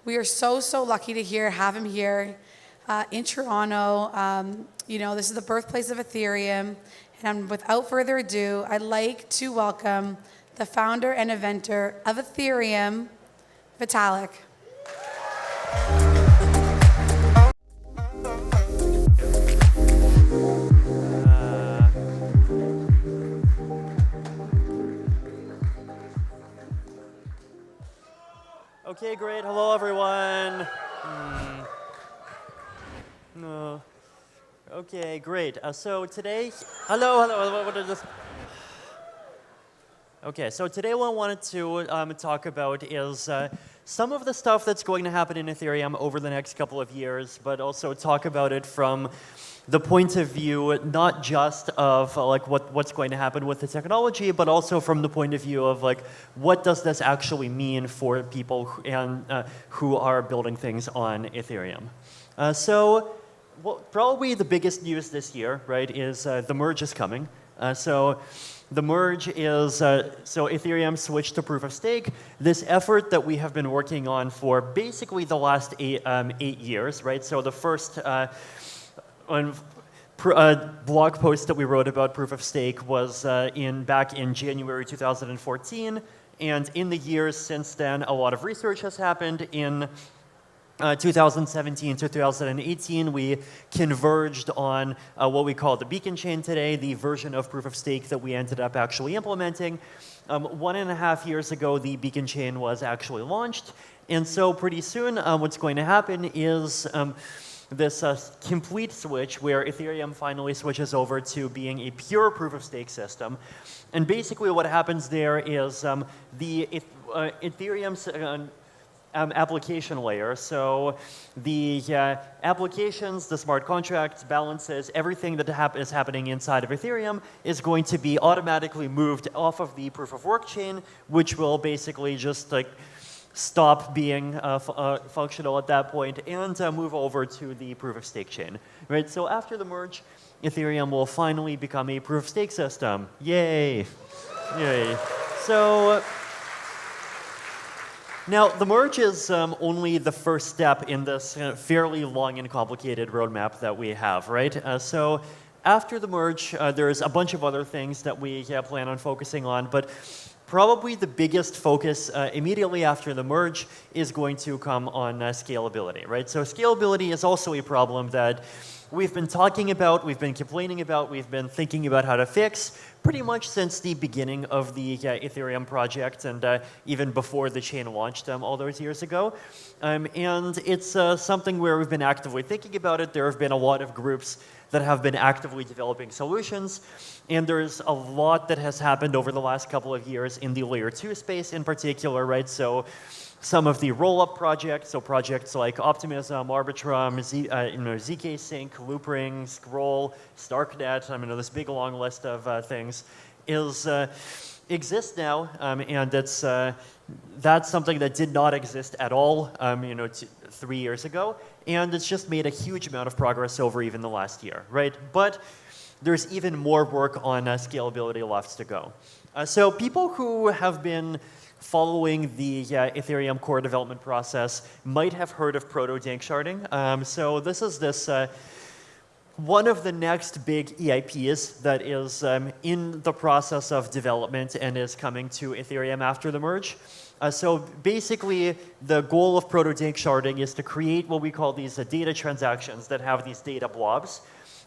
We are so lucky to have him here in Toronto. This is the birthplace of Ethereum. And without further ado, I'd like to welcome the founder and inventor of Ethereum, Vitalik. Okay, great. Hello, everyone. Okay, great. So today, hello. What is this? Okay, so today what I wanted to talk about is some of the stuff that's going to happen in Ethereum over the next couple of years, but also talk about it from the point of view not just of what's going to happen with the technology, but also from the point of view of what does this actually mean for people who are building things on Ethereum. Probably the biggest news this year, right, is the merge is coming. The merge is, so Ethereum switched to proof of stake. This effort that we have been working on for basically the last eight years, right? So the first blog post that we wrote about proof of stake was back in January 2014. And in the years since then, a lot of research has happened. In 2017 to 2018, we converged on what we call the beacon chain today, the version of proof of stake that we ended up actually implementing. 1.5 years ago, the beacon chain was actually launched. And so pretty soon, what's going to happen is this complete switch where Ethereum finally switches over to being a pure proof of stake system. And basically what happens there is the Ethereum's application layer. So the applications, the smart contracts, balances, everything that is happening inside of Ethereum is going to be automatically moved off of the proof of work chain, which will basically just stop being functional at that point and move over to the proof of stake chain. Right? So after the merge, Ethereum will finally become a proof of stake system. Yay! Yay! So now, the merge is only the first step in this fairly long and complicated roadmap that we have, right? So after the merge, there's a bunch of other things that we plan on focusing on, but probably the biggest focus immediately after the merge is going to come on scalability, right? So scalability is also a problem that we've been talking about, we've been complaining about, we've been thinking about how to fix pretty much since the beginning of the Ethereum project and even before the chain launched all those years ago. And it's something where we've been actively thinking about it. There have been a lot of groups that have been actively developing solutions. And there's a lot that has happened over the last couple of years in the layer 2 space in particular, right? So some of the rollup projects, so projects like Optimism, Arbitrum, ZK Sync, Loopring, Scroll, Starknet, this big long list of things exists now, and that's something that did not exist at all 3 years ago, and it's just made a huge amount of progress over even the last year, right? But there's even more work on scalability left to go. So people who have been following the Ethereum core development process might have heard of Proto-Dink Sharding. So this is one of the next big EIPs that is in the process of development and is coming to Ethereum after the merge. So basically, the goal of Proto-Dink Sharding is to create what we call these data transactions that have these data blobs.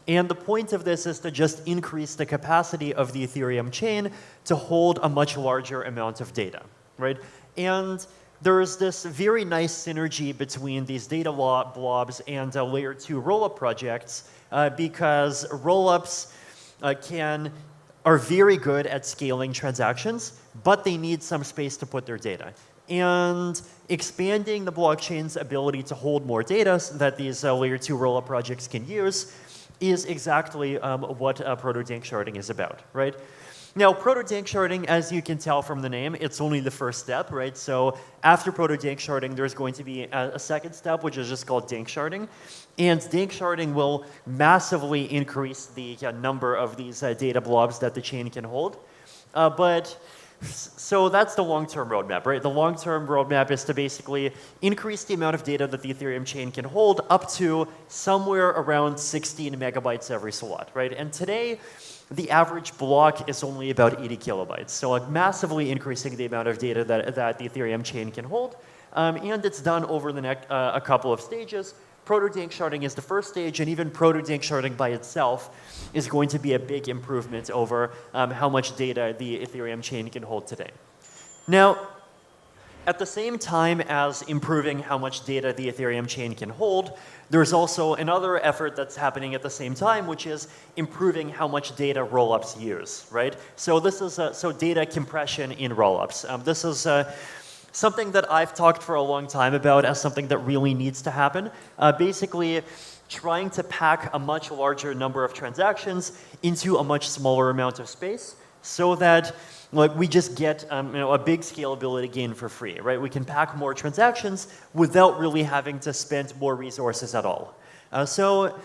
And the point of this is to just increase the capacity of the Ethereum chain to hold a much larger amount of data, right? And there's this very nice synergy between these data blobs and layer 2 rollup projects because rollups are very good at scaling transactions, but they need some space to put their data. And expanding the blockchain's ability to hold more data that these layer 2 rollup projects can use is exactly what Proto-Dink Sharding is about, right? Now, Proto-Dink Sharding, as you can tell from the name, it's only the first step, right? So after Proto-Dink Sharding, there's going to be a second step, which is just called Dink Sharding. And Dink Sharding will massively increase the number of these data blobs that the chain can hold. But So that's the long-term roadmap, right? The long-term roadmap is to basically increase the amount of data that the Ethereum chain can hold up to somewhere around 16 megabytes every slot, right? And today, the average block is only about 80 kilobytes. So like massively increasing the amount of data that the Ethereum chain can hold. And it's done over the next a couple of stages. Proto-Dink Sharding is the first stage, and even Proto-Dink Sharding by itself is going to be a big improvement over how much data the Ethereum chain can hold today. Now, at the same time as improving how much data the Ethereum chain can hold, there's also another effort that's happening at the same time, which is improving how much data rollups use, right? So this is data compression in rollups. This is something that I've talked for a long time about as something that really needs to happen. Basically, trying to pack a much larger number of transactions into a much smaller amount of space so that we just get a big scalability gain for free, right? We can pack more transactions without really having to spend more resources at all. So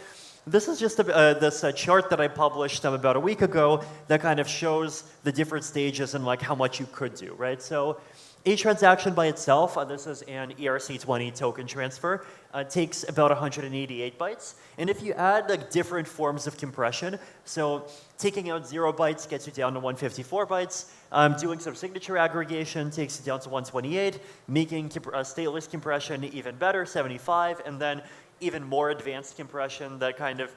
this is just this chart that I published about a week ago that kind of shows the different stages and how much you could do, right? So a transaction by itself, this is an ERC20 token transfer, takes about 188 bytes. And if you add different forms of compression, so taking out 0 bytes gets you down to 154 bytes, doing some signature aggregation takes you down to 128, making stateless compression even better, 75, and then even more advanced compression that kind of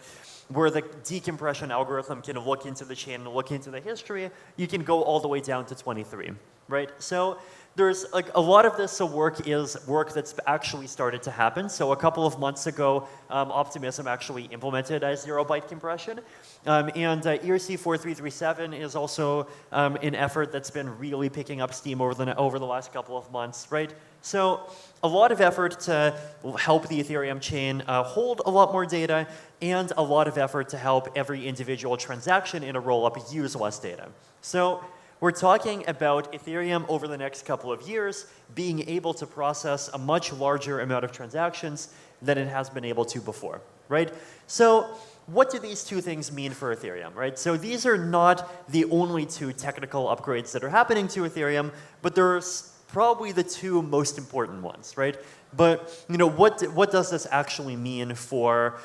where the decompression algorithm can look into the chain and look into the history, you can go all the way down to 23, right? So there's a lot of this work is work that's actually started to happen. So a couple of months ago, Optimism actually implemented a 0-byte compression. And ERC 4337 is also an effort that's been really picking up steam over the last couple of months, right? So a lot of effort to help the Ethereum chain hold a lot more data, and a lot of effort to help every individual transaction in a rollup use less data. So we're talking about Ethereum over the next couple of years being able to process a much larger amount of transactions than it has been able to before, right? So what do these two things mean for Ethereum, right? So these are not the only two technical upgrades that are happening to Ethereum, but there's probably the two most important ones, right? But what does this actually mean for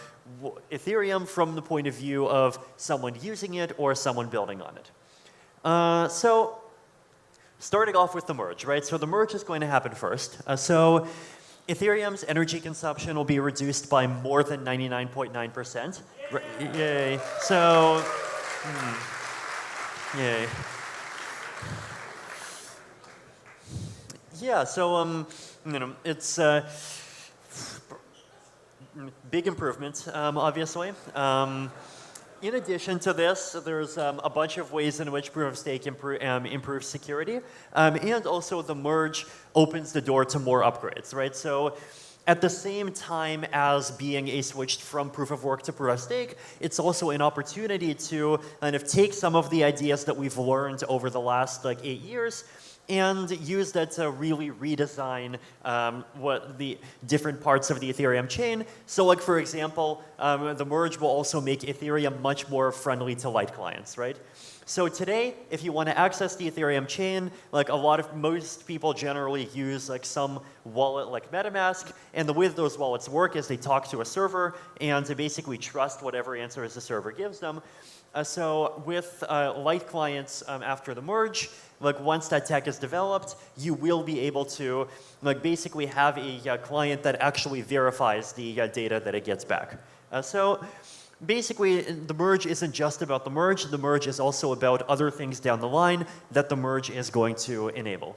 Ethereum from the point of view of someone using it or someone building on it? So starting off with the merge, right? So the merge is going to happen first. So Ethereum's energy consumption will be reduced by more than 99.9%. Yay. So, yay. Yeah, so, it's big improvement, obviously. In addition to this, there's a bunch of ways in which proof of stake improves security, and also the merge opens the door to more upgrades, right? So at the same time as being a switch from proof of work to proof of stake, it's also an opportunity to kind of take some of the ideas that we've learned over the last 8 years and use that to really redesign what the different parts of the Ethereum chain. So for example, the merge will also make Ethereum much more friendly to light clients, right? So today, if you want to access the Ethereum chain, most people generally use some wallet like MetaMask, and the way that those wallets work is they talk to a server and they basically trust whatever answers the server gives them. So with light clients after the merge, once that tech is developed, you will be able to basically have a client that actually verifies the data that it gets back. So basically, the merge isn't just about the merge. The merge is also about other things down the line that the merge is going to enable.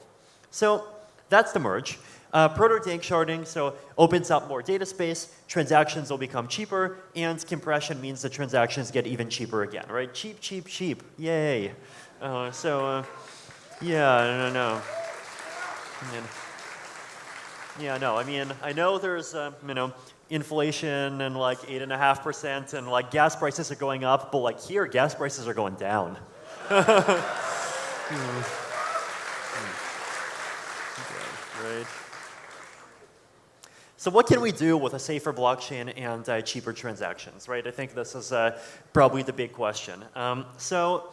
So that's the merge. Proto-Dink Sharding, so opens up more data space, transactions will become cheaper, and compression means the transactions get even cheaper again, right? Cheap, cheap, cheap, yay. Yeah, no. Yeah, no, I mean, I know there's, inflation and 8.5% and gas prices are going up, but here, gas prices are going down. Right. So what can we do with a safer blockchain and cheaper transactions, right? I think this is probably the big question. So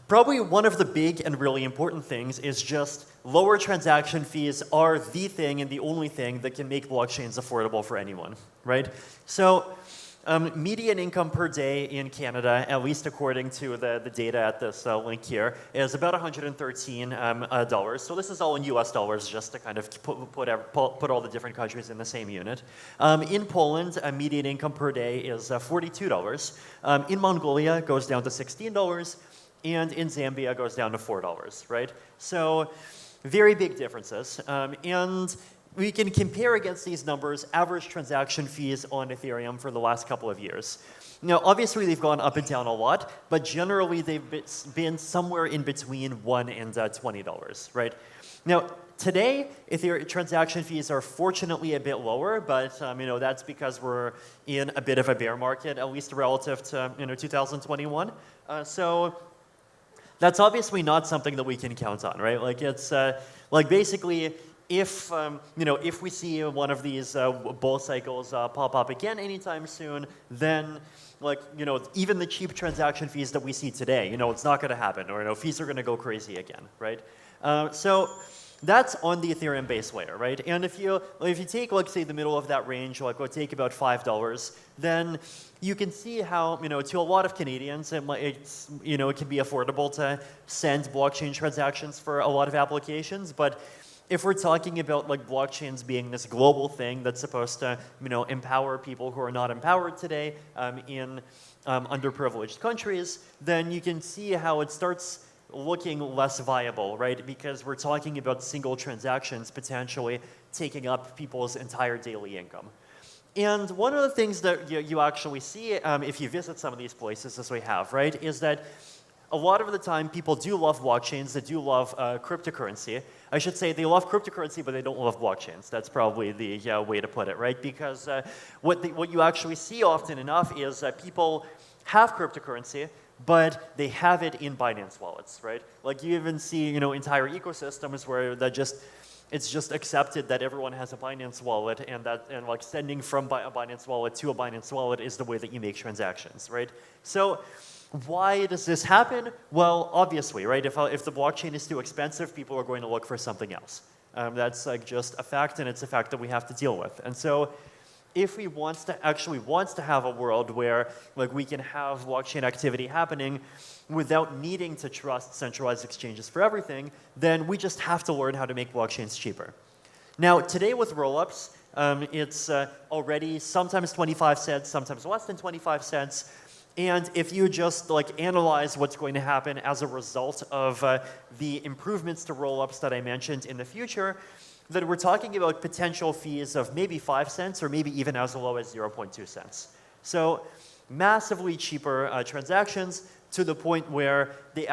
Probably one of the big and really important things is just lower transaction fees are the thing and the only thing that can make blockchains affordable for anyone, right? So median income per day in Canada, at least according to the data at this link here, is about $113. So this is all in US dollars, just to kind of put all the different countries in the same unit. In Poland, median income per day is $42. In Mongolia, it goes down to $16. And in Zambia, it goes down to $4, right? So very big differences. And we can compare against these numbers average transaction fees on Ethereum for the last couple of years. Now, obviously, they've gone up and down a lot, but generally, they've been somewhere in between $1 and $20, right? Now, today, Ethereum transaction fees are fortunately a bit lower, but that's because we're in a bit of a bear market, at least relative to 2021. So that's obviously not something that we can count on, right? Like it's like basically, if we see one of these bull cycles pop up again anytime soon, then even the cheap transaction fees that we see today, it's not going to happen, or fees are going to go crazy again, right? So that's on the Ethereum base layer, right? And if you take, like, say, the middle of that range, like, we'll take about $5, then you can see how, to a lot of Canadians, it can be affordable to send blockchain transactions for a lot of applications. But if we're talking about like blockchains being this global thing that's supposed to, empower people who are not empowered today in underprivileged countries, then you can see how it starts looking less viable, right? Because we're talking about single transactions potentially taking up people's entire daily income. And one of the things that you actually see if you visit some of these places, as we have, right, is that a lot of the time people do love blockchains, they do love cryptocurrency. I should say they love cryptocurrency, but they don't love blockchains. That's probably the way to put it, right? Because what you actually see often enough is that people have cryptocurrency, but they have it in Binance wallets, right? Like you even see, entire ecosystems where it's just accepted that everyone has a Binance wallet, and like sending from a Binance wallet to a Binance wallet is the way that you make transactions, right? So why does this happen? Well, obviously, right? If the blockchain is too expensive, people are going to look for something else. That's like just a fact, and it's a fact that we have to deal with. And so if we wants to have a world where like we can have blockchain activity happening without needing to trust centralized exchanges for everything, then we just have to learn how to make blockchains cheaper. Now, today with rollups, it's already sometimes 25 cents, sometimes less than 25 cents. And if you just like analyze what's going to happen as a result of the improvements to rollups that I mentioned in the future, then we're talking about potential fees of maybe 5 cents or maybe even as low as 0.2 cents. So massively cheaper transactions to the point where the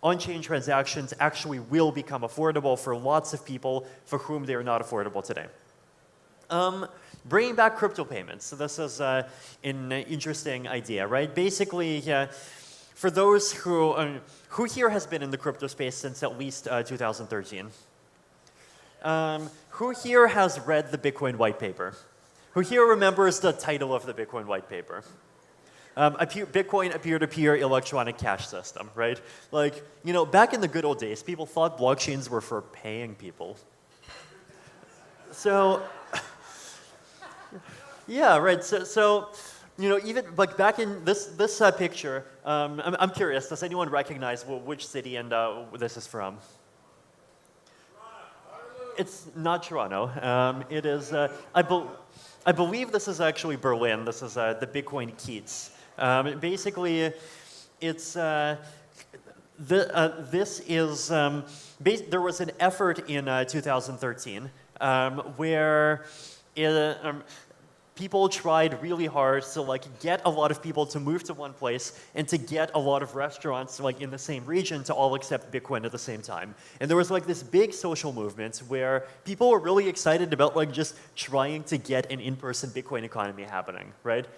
on-chain transactions actually will become affordable for lots of people for whom they are not affordable today. Bringing back crypto payments. So this is an interesting idea, right? Basically, for those who here has been in the crypto space since at least 2013? Who here has read the Bitcoin white paper? Who here remembers the title of the Bitcoin white paper? Bitcoin, a peer-to-peer electronic cash system, right? Like, back in the good old days, people thought blockchains were for paying people. So, yeah, right. So even like back in this picture, I'm curious. Does anyone recognize which city and this is from? It's not Toronto. It is. I believe this is actually Berlin. This is the Bitcoin Keats. Basically, it's this is. There was an effort in 2013 where people tried really hard to like get a lot of people to move to one place and to get a lot of restaurants like in the same region to all accept Bitcoin at the same time. And there was like this big social movement where people were really excited about like just trying to get an in-person Bitcoin economy happening, right?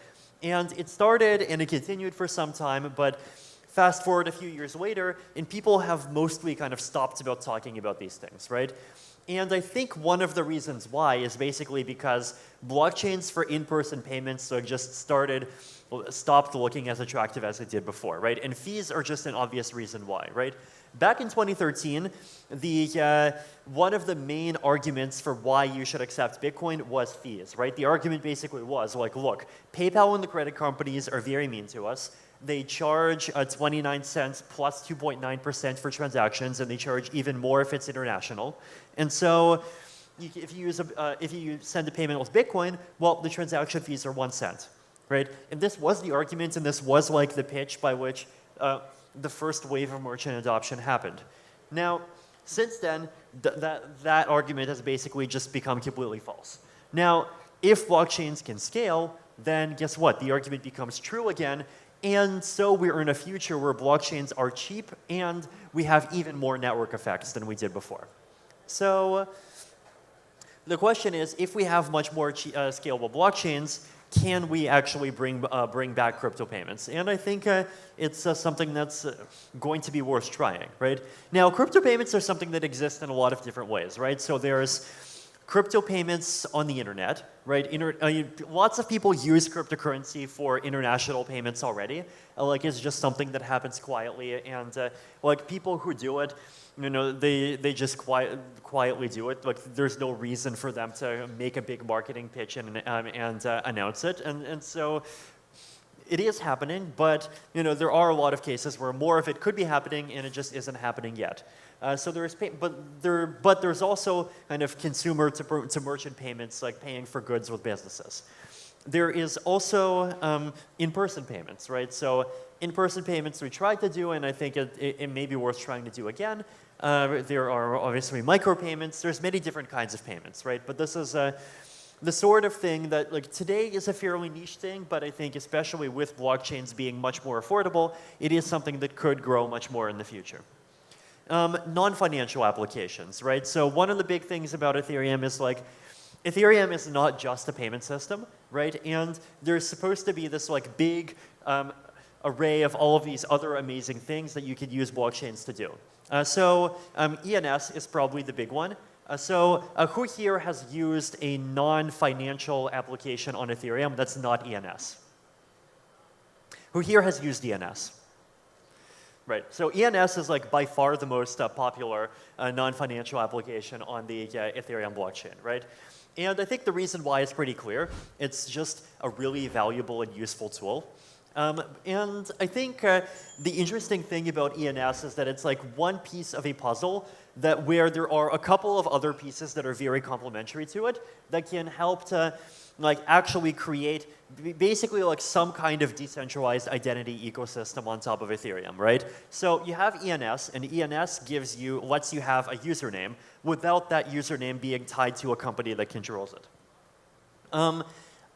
And it started and it continued for some time, but fast forward a few years later, and people have mostly kind of stopped about talking about these things, right? And I think one of the reasons why is basically because blockchains for in-person payments just stopped looking as attractive as it did before, right? And fees are just an obvious reason why, right? Back in 2013, one of the main arguments for why you should accept Bitcoin was fees, right? The argument basically was like, look, PayPal and the credit companies are very mean to us. They charge 29 cents plus 2.9% for transactions, and they charge even more if it's international. And so if you send a payment with Bitcoin, well, the transaction fees are 1 cent, right? And this was the argument, and this was like the pitch by which the first wave of merchant adoption happened. Now, since then, that argument has basically just become completely false. Now, if blockchains can scale, then guess what? The argument becomes true again, and so we're in a future where blockchains are cheap and we have even more network effects than we did before. So the question is, if we have much more scalable blockchains, can we actually bring back crypto payments? And I think it's something that's going to be worth trying, right? Now, crypto payments are something that exists in a lot of different ways, right? So there's crypto payments on the internet, right? Lots of people use cryptocurrency for international payments already. Like, it's just something that happens quietly, and like people who do it, they just quietly do it. Like, there's no reason for them to make a big marketing pitch and announce it, and so it is happening. But there are a lot of cases where more of it could be happening, and it just isn't happening yet. So there's also kind of consumer to merchant payments, like paying for goods with businesses. There is also in-person payments, right? So in-person payments we tried to do, and I think it may be worth trying to do again. There are obviously micropayments. There's many different kinds of payments, right? But this is the sort of thing that, like, today is a fairly niche thing, but I think especially with blockchains being much more affordable, it is something that could grow much more in the future. Non-financial applications, right? So one of the big things about Ethereum is, like, Ethereum is not just a payment system, right? And there's supposed to be this, like, big array of all of these other amazing things that you could use blockchains to do. ENS is probably the big one. Who here has used a non-financial application on Ethereum that's not ENS? Who here has used ENS? Right, so ENS is, like, by far the most popular non-financial application on the Ethereum blockchain, right? And I think the reason why is pretty clear. It's just a really valuable and useful tool. And I think the interesting thing about ENS is that it's like one piece of a puzzle where there are a couple of other pieces that are very complementary to it that can help to, like, actually create basically, like, some kind of decentralized identity ecosystem on top of Ethereum, right? So you have ENS, and ENS lets you have a username without that username being tied to a company that controls it.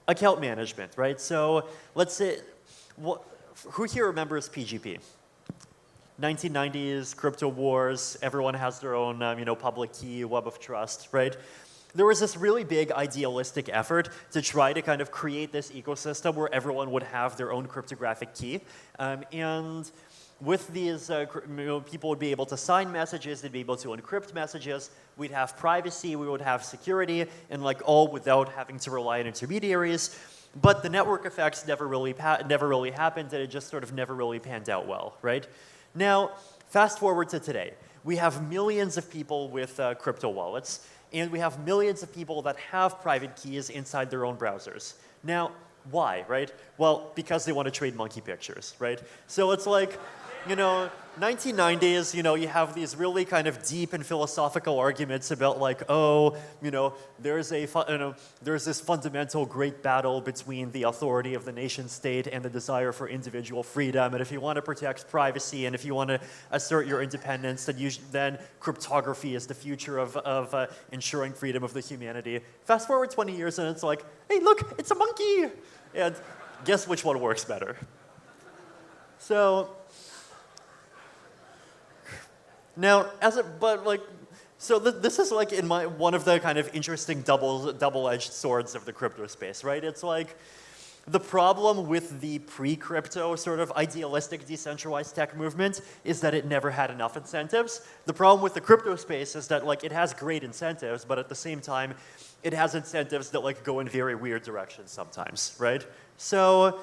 Account management, right? So let's say, who here remembers PGP? 1990s, crypto wars, everyone has their own public key, web of trust, right? There was this really big idealistic effort to try to kind of create this ecosystem where everyone would have their own cryptographic key. And with these, people would be able to sign messages, they'd be able to encrypt messages, we'd have privacy, we would have security, and, like, all without having to rely on intermediaries. But the network effects never really happened, and it just sort of never really panned out well, right? Now, fast forward to today. We have millions of people with crypto wallets, and we have millions of people that have private keys inside their own browsers. Now, why, right? Well, because they want to trade monkey pictures, right? So it's like, 1990s, you have these really kind of deep and philosophical arguments about, like, there's this fundamental great battle between the authority of the nation state and the desire for individual freedom, and if you want to protect privacy and if you want to assert your independence, then cryptography is the future of ensuring freedom of the humanity. Fast forward 20 years and it's like, hey, look, it's a monkey! And guess which one works better? Now, this is, like, in one of the kind of interesting double-edged swords of the crypto space, right? It's like, the problem with the pre-crypto sort of idealistic decentralized tech movement is that it never had enough incentives. The problem with the crypto space is that like it has great incentives, but at the same time, it has incentives that like go in very weird directions sometimes, right? So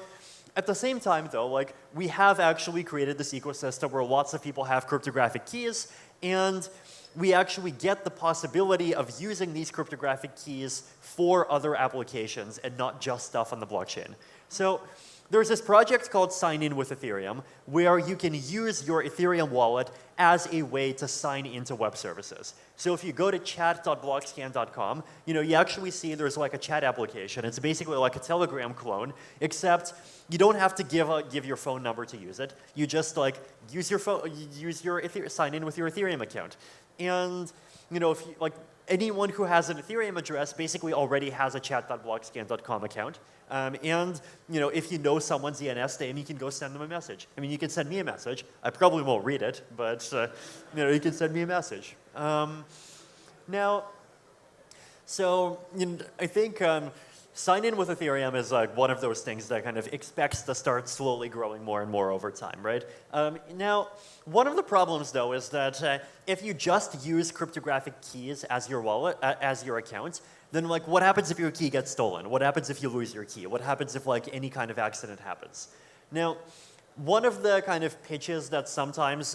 at the same time though, like we have actually created this ecosystem where lots of people have cryptographic keys, and we actually get the possibility of using these cryptographic keys for other applications and not just stuff on the blockchain. So there's this project called Sign In with Ethereum where you can use your Ethereum wallet as a way to sign into web services. So if you go to chat.blockscan.com, you actually see there's like a chat application. It's basically like a Telegram clone, except you don't have to give your phone number to use it. You just like use your phone, sign in with your Ethereum account. And if you, like anyone who has an Ethereum address basically already has a chat.blockscan.com account. And if you know someone's ENS name, you can go send them a message. I mean, you can send me a message. I probably won't read it, but you can send me a message. Now, so I think Sign In with Ethereum is like one of those things that kind of expects to start slowly growing more and more over time, right? Now, one of the problems though is that if you just use cryptographic keys as your wallet, as your account, then like what happens if your key gets stolen? What happens if you lose your key? What happens if like any kind of accident happens? Now, one of the kind of pitches that sometimes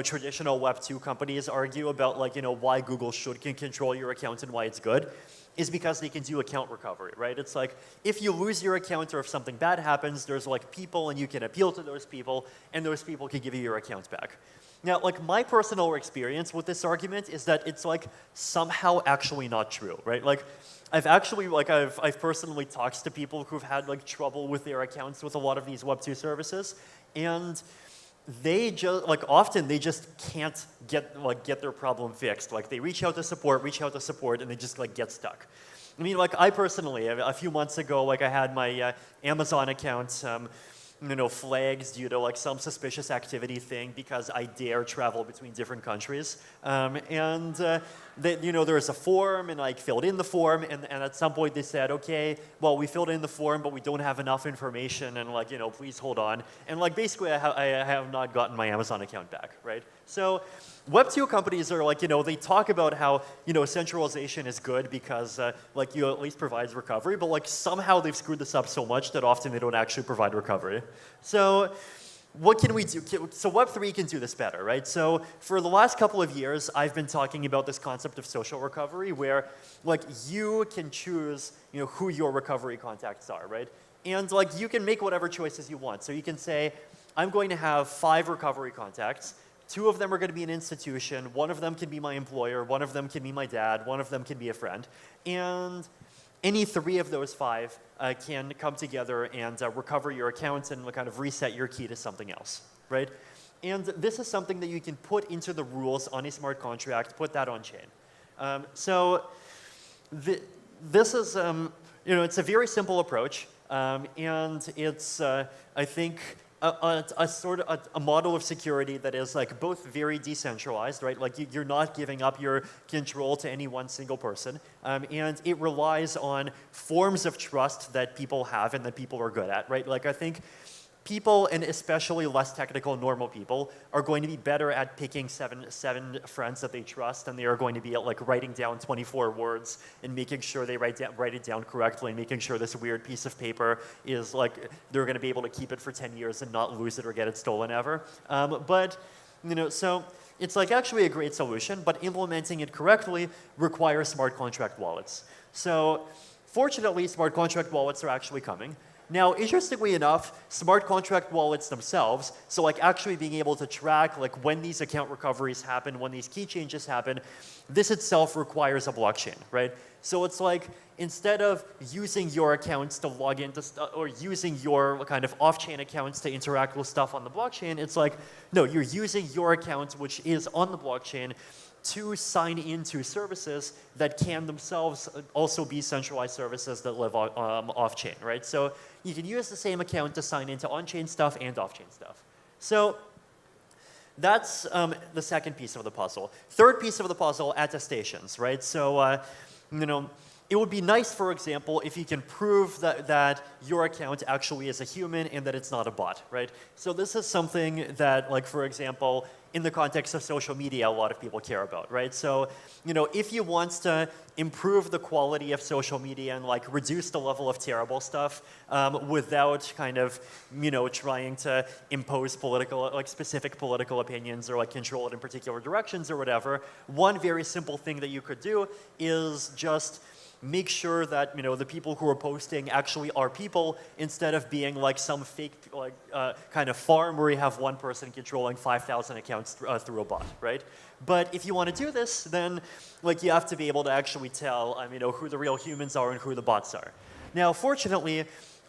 traditional Web 2 companies argue about like why Google can control your account and why it's good is because they can do account recovery, right? It's like if you lose your account or if something bad happens, there's like people and you can appeal to those people and those people can give you your account back. Now, like my personal experience with this argument is that it's like somehow actually not true, right? Like I've actually I've personally talked to people who've had like trouble with their accounts with a lot of these Web 2 services, and they just often they just can't get their problem fixed. Like they reach out to support, and they just like get stuck. I mean, like I personally, a few months ago, like I had my Amazon account flags due to like some suspicious activity thing because I dare travel between different countries. There was a form and I filled in the form and at some point they said, okay, well we filled in the form but we don't have enough information and please hold on. And basically I have not gotten my Amazon account back, right? So Web 2 companies are they talk about how, centralization is good because you at least provides recovery, but somehow they've screwed this up so much that often they don't actually provide recovery. So what can we do? So Web3 can do this better, right? So for the last couple of years, I've been talking about this concept of social recovery where you can choose, who your recovery contacts are, right? And you can make whatever choices you want. So you can say, I'm going to have 5 recovery contacts. 2 of them are going to be an institution. 1 of them can be my employer. 1 of them can be my dad. 1 of them can be a friend. And any 3 of those 5 can come together and recover your account and kind of reset your key to something else, right? And this is something that you can put into the rules on a smart contract, put that on chain. This is, it's a very simple approach, and it's, I think, a sort of a model of security that is both very decentralized, right? You're not giving up your control to any one single person, and it relies on forms of trust that people have and that people are good at, right? I think people, and especially less technical normal people, are going to be better at picking seven friends that they trust than they are going to be at writing down 24 words and making sure they write it down correctly and making sure this weird piece of paper is they're going to be able to keep it for 10 years and not lose it or get it stolen ever. So it's actually a great solution, but implementing it correctly requires smart contract wallets. So fortunately, smart contract wallets are actually coming. Now, interestingly enough, smart contract wallets themselves, so actually being able to track when these account recoveries happen, when these key changes happen, this itself requires a blockchain, right? So it's instead of using your accounts to log into or using your kind of off-chain accounts to interact with stuff on the blockchain, it's no, you're using your account, which is on the blockchain, to sign into services that can themselves also be centralized services that live off-chain, right? So you can use the same account to sign into on-chain stuff and off-chain stuff. So that's the second piece of the puzzle. Third piece of the puzzle, attestations, right? So, it would be nice, for example, if you can prove that your account actually is a human and that it's not a bot, right? So this is something that, like, for example, in the context of social media, a lot of people care about, right? So, you know, if you want to improve the quality of social media and, like, reduce the level of terrible stuff without kind of, you know, trying to impose political, like, specific political opinions or, like, control it in particular directions or whatever, one very simple thing that you could do is just make sure that, you know, the people who are posting actually are people instead of being like some fake, like, kind of farm where you have one person controlling 5,000 accounts through a bot, right? But if you want to do this, then, like, you have to be able to actually tell, you know, who the real humans are and who the bots are. Now, fortunately,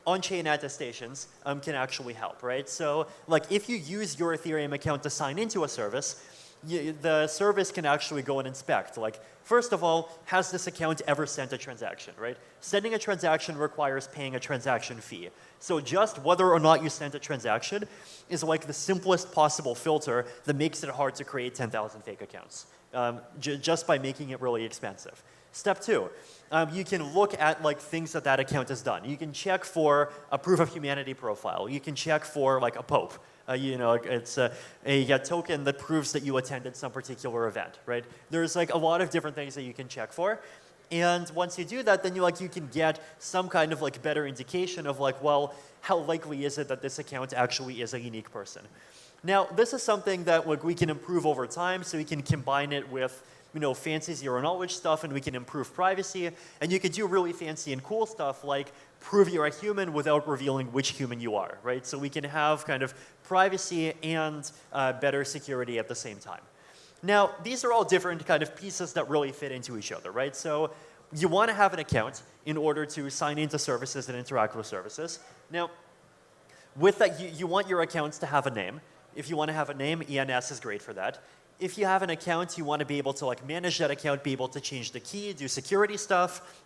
on-chain attestations can actually help, right? So, like, if you use your Ethereum account to sign into a service, the service can actually go and inspect, like, first of all, has this account ever sent a transaction, right? Sending a transaction requires paying a transaction fee. So just whether or not you sent a transaction is like the simplest possible filter that makes it hard to create 10,000 fake accounts, just by making it really expensive. Step two, you can look at, like, things that that account has done. You can check for a proof of humanity profile. You can check for, like, a pope. You know, it's a token that proves that you attended some particular event, right? There's, like, a lot of different things that you can check for. And once you do that, then you can get some kind of, like, better indication of, like, well, how likely is it that this account actually is a unique person? Now, this is something that, like, we can improve over time, so we can combine it with, you know, fancy zero-knowledge stuff, and we can improve privacy. And you can do really fancy and cool stuff like prove you're a human without revealing which human you are, right? So we can have kind of privacy and better security at the same time. Now, these are all different kind of pieces that really fit into each other, right? So you want to have an account in order to sign into services and interact with services. Now, with that, you want your accounts to have a name. If you want to have a name, ENS is great for that. If you have an account, you want to be able to, like, manage that account, be able to change the key, do security stuff,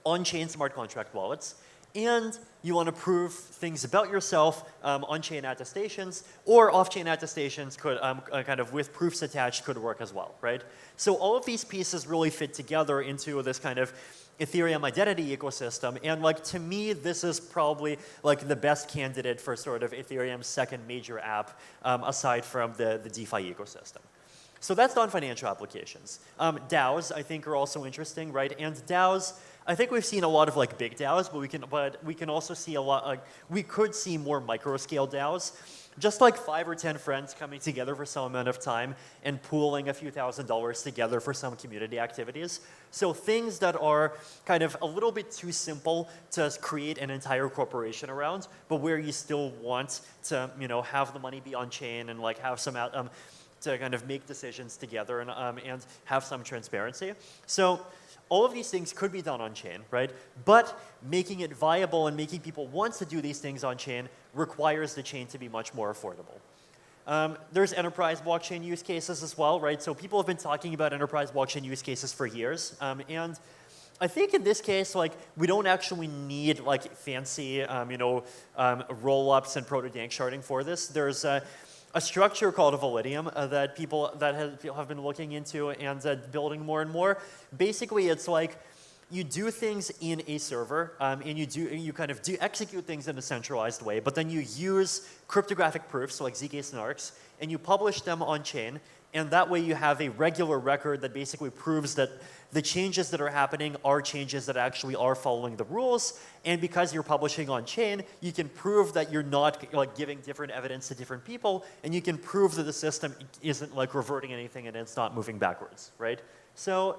on-chain smart contract wallets, and you want to prove things about yourself, on-chain attestations, or off-chain attestations could, kind of with proofs attached, could work as well, right? So all of these pieces really fit together into this kind of Ethereum identity ecosystem, and, like, to me, this is probably, like, the best candidate for sort of Ethereum's second major app, aside from the DeFi ecosystem. So that's non-financial applications. DAOs, I think, are also interesting, right? And DAOs, I think we've seen a lot of, like, big DAOs, but we can also see a lot, like, we could see more micro-scale DAOs. Just like 5 or 10 friends coming together for some amount of time and pooling a few $1,000s together for some community activities. So things that are kind of a little bit too simple to create an entire corporation around, but where you still want to, you know, have the money be on chain and, like, have some to kind of make decisions together and have some transparency. So all of these things could be done on-chain, right? But making it viable and making people want to do these things on-chain requires the chain to be much more affordable. There's enterprise blockchain use cases as well, right? So people have been talking about enterprise blockchain use cases for years. And I think in this case, like, we don't actually need, like, fancy, roll-ups and Proto-Dink Sharding for this. There's a structure called Validium that people that have been looking into and building more and more. Basically, it's like you do things in a server, and you kind of execute things in a centralized way, but then you use cryptographic proofs, so like ZK snarks, and you publish them on chain, and that way you have a regular record that basically proves that the changes that are happening are changes that actually are following the rules, and because you're publishing on chain, you can prove that you're not, like, giving different evidence to different people, and you can prove that the system isn't, like, reverting anything and it's not moving backwards, right? So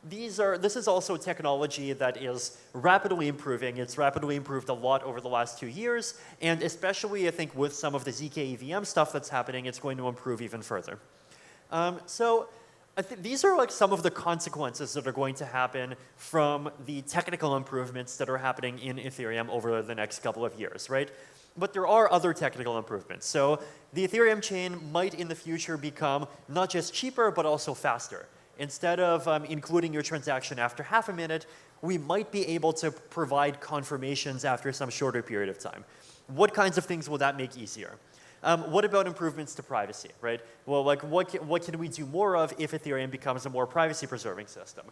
this is also technology that is rapidly improving. It's rapidly improved a lot over the last 2 years, and especially, I think, with some of the ZK EVM stuff that's happening, it's going to improve even further. So I think these are, like, some of the consequences that are going to happen from the technical improvements that are happening in Ethereum over the next couple of years, right? But there are other technical improvements. So the Ethereum chain might in the future become not just cheaper, but also faster. Instead of including your transaction after half a minute, we might be able to provide confirmations after some shorter period of time. What kinds of things will that make easier? what about improvements to privacy, right? Well, like what can we do more of if Ethereum becomes a more privacy-preserving system?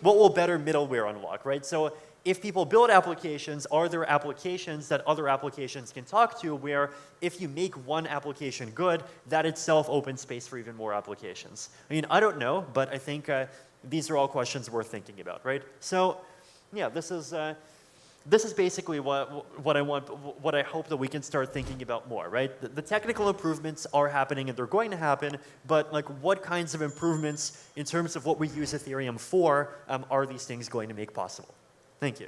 What will better middleware unlock, right? So if people build applications, are there applications that other applications can talk to where if you make one application good, that itself opens space for even more applications? I mean, I don't know, but I think these are all questions worth thinking about, right? So yeah, this is basically what I hope that we can start thinking about more, right? The technical improvements are happening and they're going to happen, but like what kinds of improvements in terms of what we use Ethereum for are these things going to make possible? Thank you.